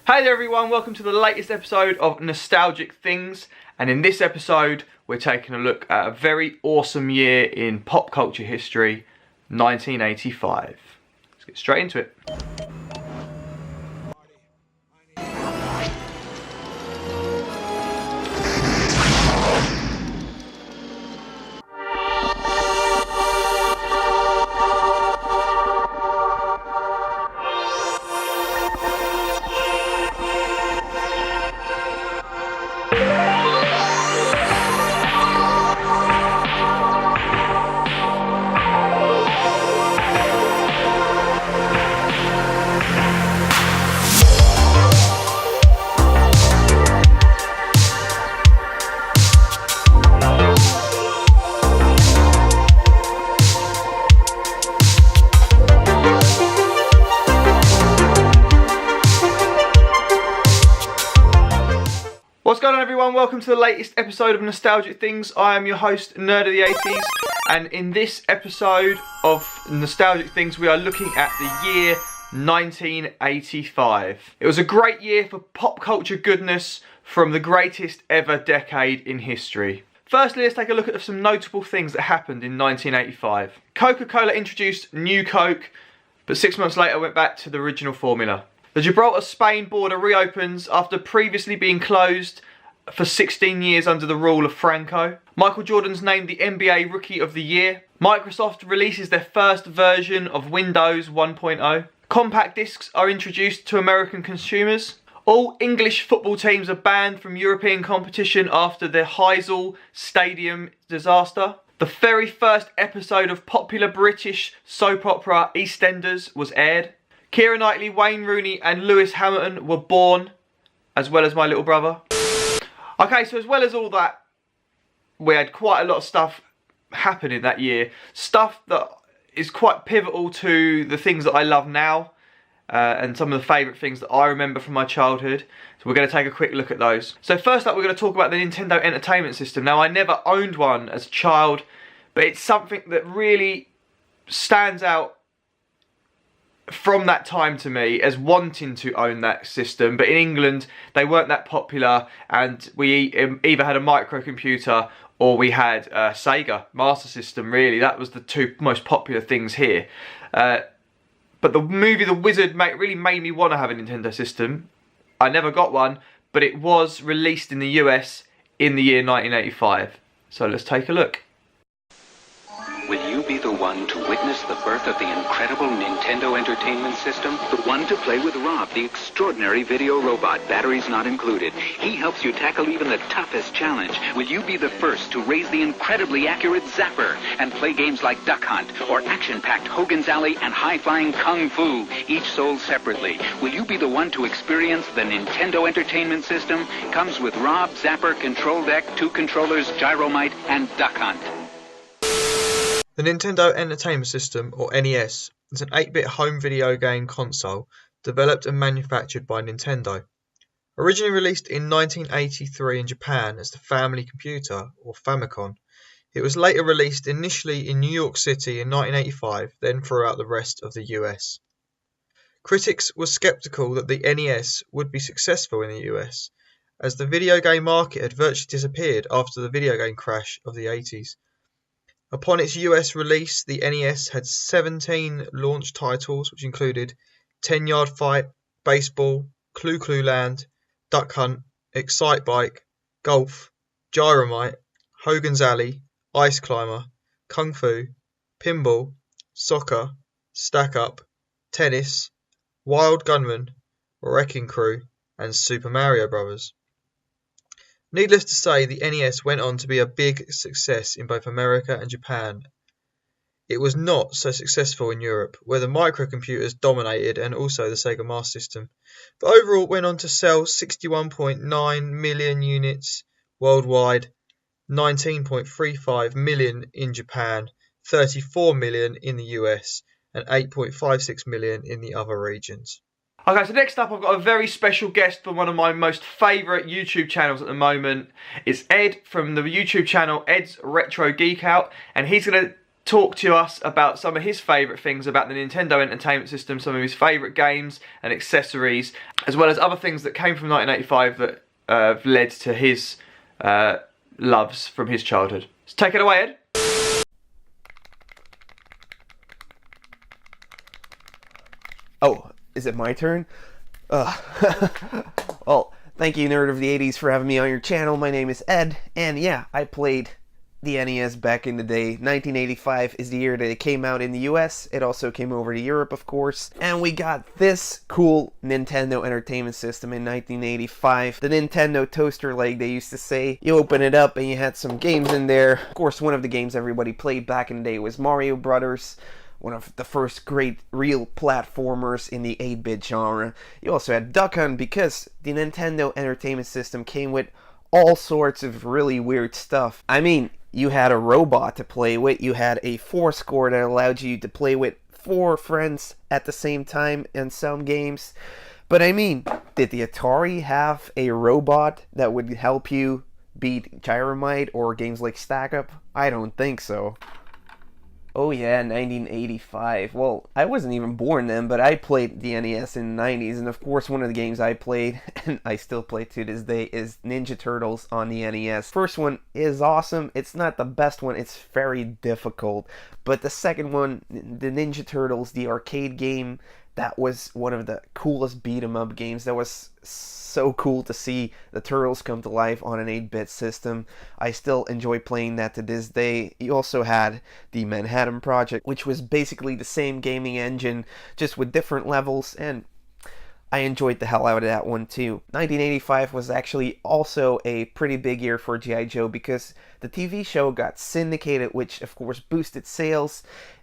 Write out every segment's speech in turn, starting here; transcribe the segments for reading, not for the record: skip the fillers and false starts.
Hey there everyone, welcome to the latest episode of Nostalgic Things, and in this episode we're taking a look at a very awesome year in pop culture history, 1985. Let's get straight into it. What's going on everyone, welcome to the latest episode of Nostalgic Things. I am your host, Nerd of the 80s, and in this episode of Nostalgic Things we are looking at the year 1985. It was a great year for pop culture goodness from the greatest ever decade in history. Firstly, let's take a look at some notable things that happened in 1985. Coca-Cola introduced New Coke, but 6 months later went back to the original formula. The Gibraltar-Spain border reopens after previously being closed for 16 years under the rule of Franco. Michael Jordan's named the NBA Rookie of the Year. Microsoft releases their first version of Windows 1.0. Compact discs are introduced to American consumers. All English football teams are banned from European competition after the Heysel Stadium disaster. The very first episode of popular British soap opera EastEnders was aired. Keira Knightley, Wayne Rooney and Lewis Hamilton were born, as well as my little brother. Okay, so as well as all that, we had quite a lot of stuff happen in that year. Stuff that is quite pivotal to the things that I love now, and some of the favourite things that I remember from my childhood. So we're going to take a quick look at those. So first up, we're going to talk about the Nintendo Entertainment System. Now, I never owned one as a child, but it's something that really stands out from that time to me as wanting to own that system. But in England they weren't that popular, and we either had a microcomputer or we had a Sega Master System. Really, that was the two most popular things here. But the movie The Wizard really made me want to have a Nintendo system. I never got one, but it was released in the US in the year 1985. So let's take a look. Will you be the one to witness the birth of the incredible Nintendo Entertainment System? The one to play with Rob, the extraordinary video robot, batteries not included. He helps you tackle even the toughest challenge. Will you be the first to raise the incredibly accurate Zapper and play games like Duck Hunt or action-packed Hogan's Alley and high-flying Kung Fu, each sold separately? Will you be the one to experience the Nintendo Entertainment System? Comes with Rob, Zapper, Control Deck, 2 controllers, Gyromite, and Duck Hunt. The Nintendo Entertainment System, or NES, is an 8-bit home video game console developed and manufactured by Nintendo. Originally released in 1983 in Japan as the Family Computer, or Famicom, it was later released initially in New York City in 1985, then throughout the rest of the US. Critics were skeptical that the NES would be successful in the US, as the video game market had virtually disappeared after the video game crash of the 80s. Upon its US release, the NES had 17 launch titles, which included 10-Yard Fight, Baseball, Clue Clue Land, Duck Hunt, Excite Bike, Golf, Gyromite, Hogan's Alley, Ice Climber, Kung Fu, Pinball, Soccer, Stack Up, Tennis, Wild Gunman, Wrecking Crew, and Super Mario Bros. Needless to say, the NES went on to be a big success in both America and Japan. It was not so successful in Europe, where the microcomputers dominated and also the Sega Master System, but overall it went on to sell 61.9 million units worldwide, 19.35 million in Japan, 34 million in the US, and 8.56 million in the other regions. Okay, so next up I've got a very special guest from one of my most favourite YouTube channels at the moment. It's Ed from the YouTube channel Ed's Retro Geek Out, and he's going to talk to us about some of his favourite things about the Nintendo Entertainment System, some of his favourite games and accessories, as well as other things that came from 1985 that led to his loves from his childhood. So take it away, Ed. Oh, is it my turn? Well, thank you, Nerd of the 80s, for having me on your channel. My name is Ed, and yeah, I played the NES back in the day. 1985 is the year that it came out in the US. It also came over to Europe, of course. And we got this cool Nintendo Entertainment System in 1985. The Nintendo toaster, like they used to say. You open it up and you had some games in there. Of course, one of the games everybody played back in the day was Mario Brothers. One of the first great real platformers in the 8-bit genre. You also had Duck Hunt, because the Nintendo Entertainment System came with all sorts of really weird stuff. I mean, you had a robot to play with, you had a force score that allowed you to play with 4 friends at the same time in some games. But I mean, did the Atari have a robot that would help you beat Gyromite or games like Stack Up? I don't think so. Oh yeah, 1985. Well, I wasn't even born then, but I played the NES in the 90s, and of course one of the games I played, and I still play to this day, is Ninja Turtles on the NES. First one is awesome. It's not the best one, it's very difficult. But the second one, the Ninja Turtles, the arcade game, that was one of the coolest beat-em-up games. That was so cool to see the Turtles come to life on an 8-bit system. I still enjoy playing that to this day. You also had the Manhattan Project, which was basically the same gaming engine, just with different levels, and I enjoyed the hell out of that one too. 1985 was actually also a pretty big year for G.I. Joe, because the TV show got syndicated, which of course boosted sales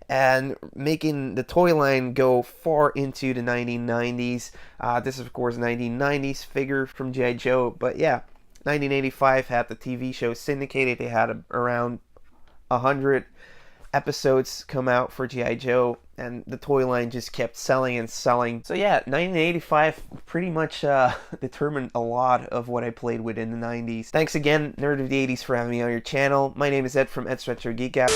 and making the toy line go far into the 1990s. This is of course 1990s figure from G.I. Joe, but yeah, 1985 had the TV show syndicated. They had around 100 episodes come out for G.I. Joe, and the toy line just kept selling and selling. So yeah, 1985 pretty much determined a lot of what I played with in the 90s. Thanks again, Nerd of the 80s, for having me on your channel. My name is Ed from Ed's Retro Geek Out.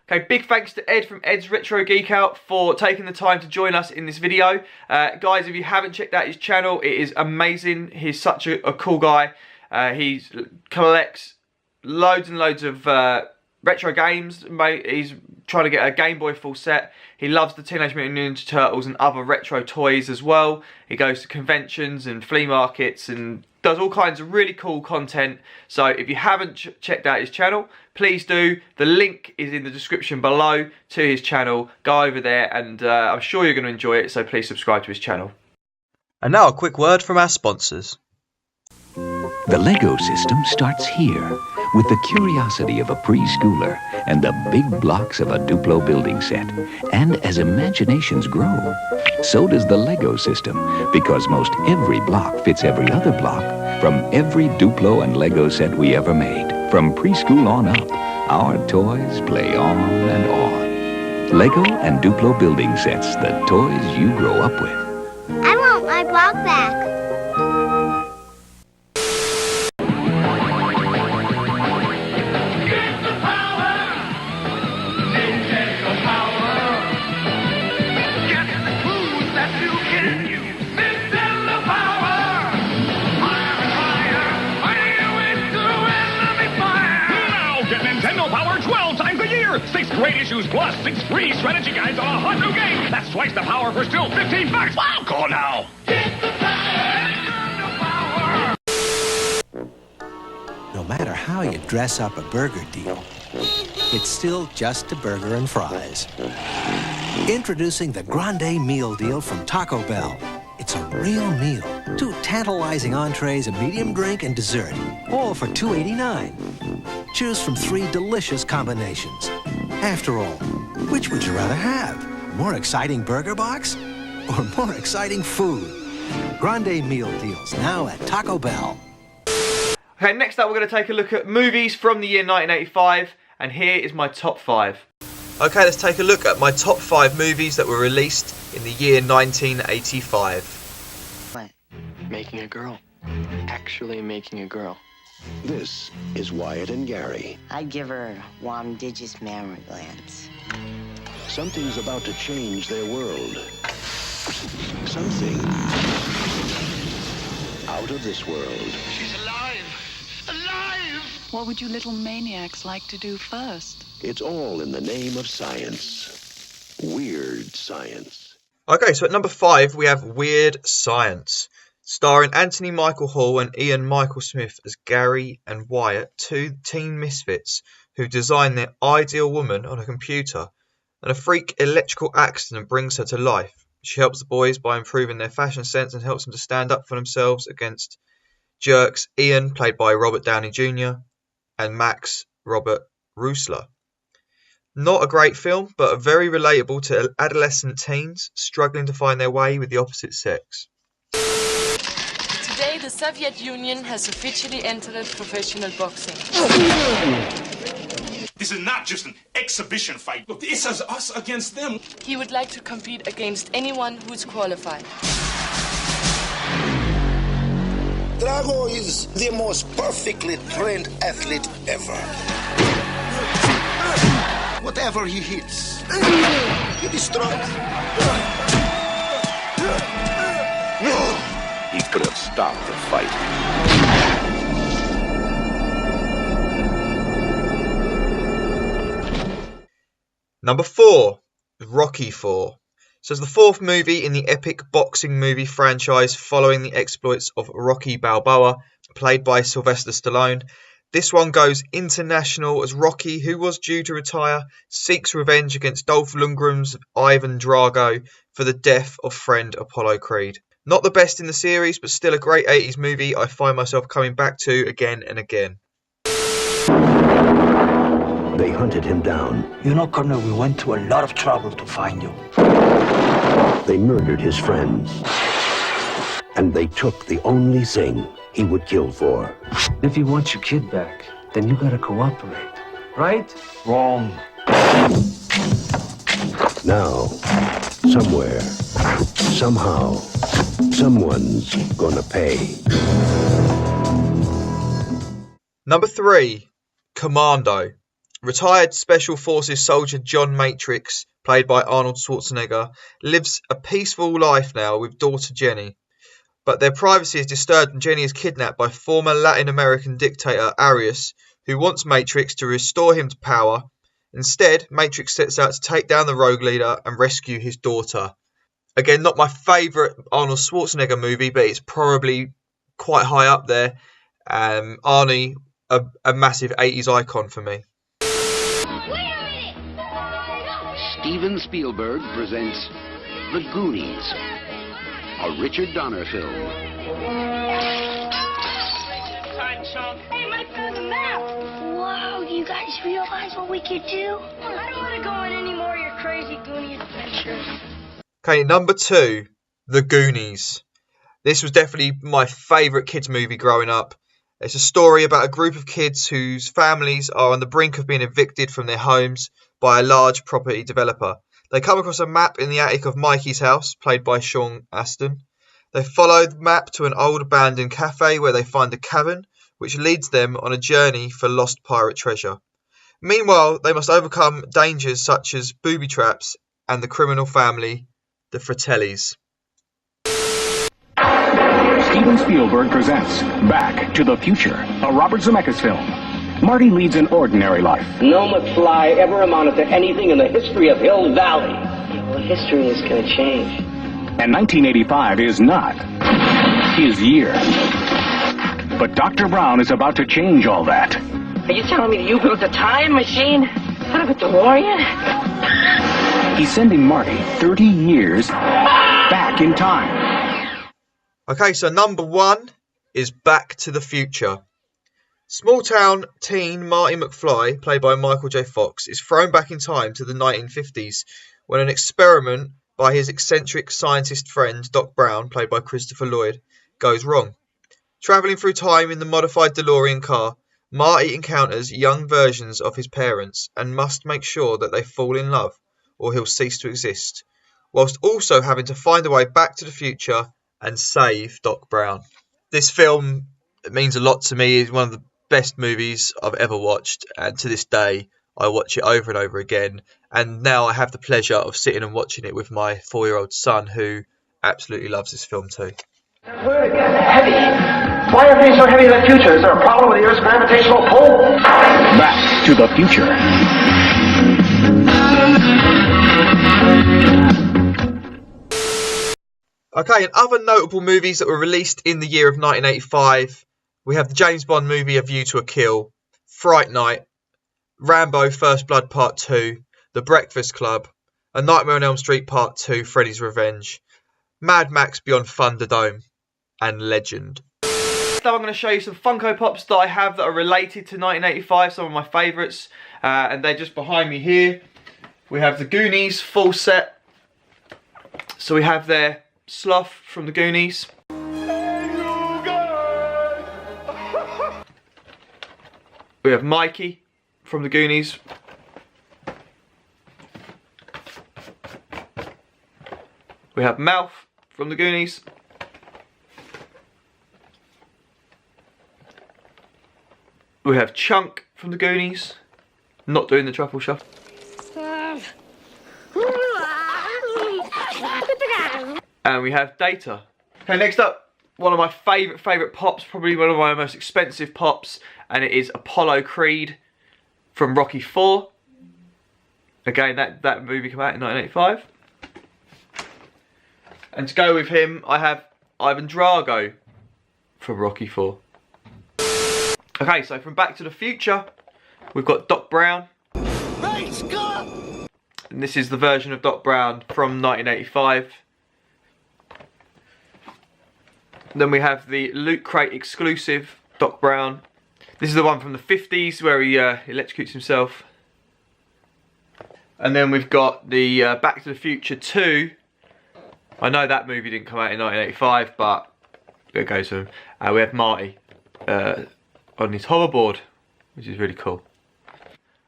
Okay, big thanks to Ed from Ed's Retro Geek Out for taking the time to join us in this video. Guys, if you haven't checked out his channel, it is amazing. He's such a cool guy. He collects loads and loads of retro games. He's trying to get a Game Boy full set. He loves the Teenage Mutant Ninja Turtles and other retro toys as well. He goes to conventions and flea markets and does all kinds of really cool content. So if you haven't checked out his channel, please do. The link is in the description below to his channel. Go over there, and I'm sure you're going to enjoy it, so please subscribe to his channel. And now a quick word from our sponsors. The Lego system starts here, with the curiosity of a preschooler and the big blocks of a Duplo building set. And as imaginations grow, so does the Lego system, because most every block fits every other block from every Duplo and Lego set we ever made. From preschool on up, our toys play on and on. Lego and Duplo building sets, the toys you grow up with. I want my block back. Great issues plus 6 free strategy guides on a hot new game. That's twice the power for still 15 bucks. Wow, call now. Get the power. No matter how you dress up a burger deal, it's still just a burger and fries. Introducing the Grande Meal Deal from Taco Bell. It's a real meal. 2 tantalizing entrees, a medium drink, and dessert, all for $2.89. Choose from 3 delicious combinations. After all, which would you rather have? More exciting burger box or more exciting food? Grande Meal Deals now at Taco Bell. Okay, next up we're going to take a look at movies from the year 1985, and here is my top 5. Okay, let's take a look at my top 5 movies that were released in the year 1985. Making a girl. Actually making a girl. This is Wyatt and Gary. I'd give her warm digits mammary glands. Something's about to change their world. Something out of this world. She's alive! Alive! What would you little maniacs like to do first? It's all in the name of science. Weird science. Okay, so at number 5 we have Weird Science, starring Anthony Michael Hall and Ian Michael Smith as Gary and Wyatt, two teen misfits who design their ideal woman on a computer, and a freak electrical accident brings her to life. She helps the boys by improving their fashion sense and helps them to stand up for themselves against jerks Ian, played by Robert Downey Jr., and Max Robert Rusler. Not a great film, but very relatable to adolescent teens struggling to find their way with the opposite sex. Today, the Soviet Union has officially entered professional boxing. This is not just an exhibition fight. Look, this is us against them. He would like to compete against anyone who is qualified. Drago is the most perfectly trained athlete ever. Whatever he hits, he destroys. He could have stopped the fight. Number 4, Rocky IV. So it's the 4th movie in the epic boxing movie franchise following the exploits of Rocky Balboa, played by Sylvester Stallone. This one goes international as Rocky, who was due to retire, seeks revenge against Dolph Lundgren's Ivan Drago for the death of friend Apollo Creed. Not the best in the series, but still a great 80s movie I find myself coming back to again and again. They hunted him down. You know, Colonel, we went to a lot of trouble to find you. They murdered his friends. And they took the only thing he would kill for. If you want your kid back, then you gotta cooperate. Right? Wrong. Now, somewhere, somehow, someone's gonna pay. Number 3, Commando. Retired Special Forces soldier John Matrix, played by Arnold Schwarzenegger, lives a peaceful life now with daughter Jenny. But their privacy is disturbed when Jenny is kidnapped by former Latin American dictator Arias, who wants Matrix to restore him to power. Instead, Matrix sets out to take down the rogue leader and rescue his daughter. Again, not my favourite Arnold Schwarzenegger movie, but it's probably quite high up there. Arnie, a massive 80s icon for me. Steven Spielberg presents The Goonies, a Richard Donner film. Hey, my food's a map! Whoa, you guys realize what we could do? I don't want to go on any more of your crazy Goonie adventures. Okay, number 2, The Goonies. This was definitely my favourite kids movie growing up. It's a story about a group of kids whose families are on the brink of being evicted from their homes by a large property developer. They come across a map in the attic of Mikey's house, played by Sean Astin. They follow the map to an old abandoned cafe where they find a cavern, which leads them on a journey for lost pirate treasure. Meanwhile, they must overcome dangers such as booby traps and the criminal family, the Fratellis. Steven Spielberg presents Back to the Future, a Robert Zemeckis film. Marty leads an ordinary life. No McFly ever amounted to anything in the history of Hill Valley. Yeah, well, history is going to change. And 1985 is not his year. But Dr. Brown is about to change all that. Are you telling me you built a time machine out of a DeLorean? He's sending Marty 30 years back in time. Okay, so number 1 is Back to the Future. Small-town teen Marty McFly, played by Michael J. Fox, is thrown back in time to the 1950s when an experiment by his eccentric scientist friend Doc Brown, played by Christopher Lloyd, goes wrong. Travelling through time in the modified DeLorean car, Marty encounters young versions of his parents and must make sure that they fall in love or he'll cease to exist, whilst also having to find a way back to the future and save Doc Brown. This film It means a lot to me. It's one of the best movies I've ever watched, and to this day I watch it over and over again. And now I have the pleasure of sitting and watching it with my 4-year-old son, who absolutely loves this film too. Where it gets heavy. Why are things so heavy in the future? Is there a problem with the Earth's gravitational pull? Back to the Future. Okay, and other notable movies that were released in the year of 1985, we have the James Bond movie A View to a Kill, Fright Night, Rambo First Blood Part 2, The Breakfast Club, A Nightmare on Elm Street Part 2, Freddy's Revenge, Mad Max Beyond Thunderdome, and Legend. So I'm going to show you some Funko Pops that I have that are related to 1985, some of my favourites, and they're just behind me here. We have the Goonies full set. So we have their Sloth from the Goonies. We have Mikey from the Goonies. We have Mouth from the Goonies. We have Chunk from the Goonies. Not doing the truffle shuffle. And we have Data. Okay, next up, one of my favourite pops, probably one of my most expensive pops, and it is Apollo Creed from Rocky IV. Again, that movie came out in 1985. And to go with him, I have Ivan Drago from Rocky IV. Okay, so from Back to the Future, we've got Doc Brown. And this is the version of Doc Brown from 1985. Then we have the Loot Crate exclusive Doc Brown. This is the one from the 50s where he electrocutes himself. And then we've got the Back to the Future 2. I know that movie didn't come out in 1985, but it goes to him. We have Marty on his hoverboard, which is really cool.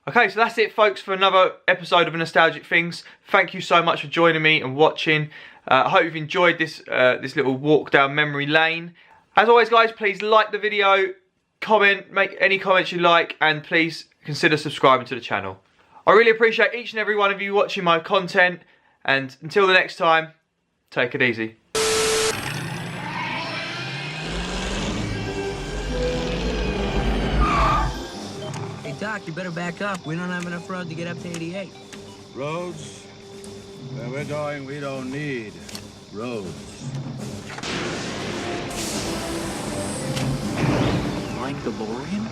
Okay, so that's it, folks, for another episode of Nostalgic Things. Thank you so much for joining me and watching. I hope you've enjoyed this this little walk down memory lane. As always, guys, please like the video, comment, make any comments you like, and please consider subscribing to the channel. I really appreciate each and every one of you watching my content, and until the next time, take it easy. Hey, Doc, you better back up. We don't have enough road to get up to 88. Roads? Where we're going, we don't need roads. Flying DeLorean?